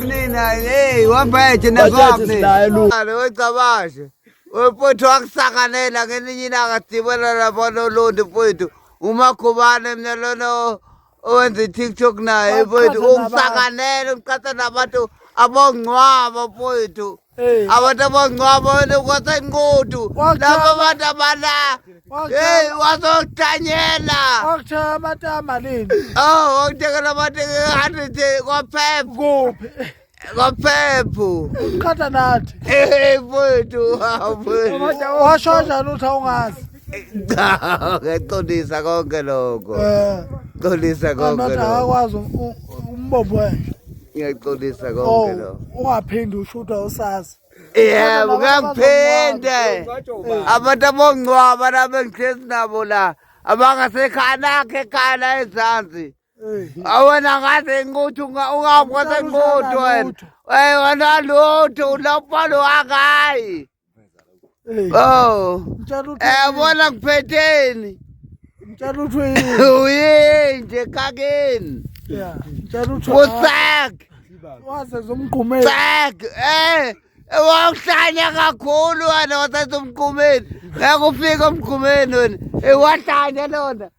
nina hey wabheje nakwaphi wecabashe wepotho akusanganela ngeninye ilanga sidibona lapho noLondi mfowethu uMakhubane mina lona owenza iTikTok naye mfowethu ungisanganele uqhatha nabantu abongcwaba mfowethu abantu abongcwaba kwasenqudu laba abantu abala hey wazokuthanyela wakuthela abantu amalini wakuthekela abantu 100 kwaphepha kwaphepha uqhatha nathi mfowethu washo njani uthi awungazi ngexolisa konke lokho xolisa konke lokho akakwazi umbombo wena ngiyaqolisa konke lokho ungaphindi ushutha usazi yebo ngiyaphinde abantu abongcwaba nabengihlezi nabo la abangasekhaya nakhe ekhaya la ezansi awena ngaze inquthu ungabona inquthu wena wena lutho ulapalo akayi bona kuphetheni ngitshela ukuthi uyinje kakeni ngitshela ukuthi usak waze zomgqumeni sak wahlanya kakhulu wena wasenza umgqumeni ngeke ufike umgqumeni wena wahlanya lona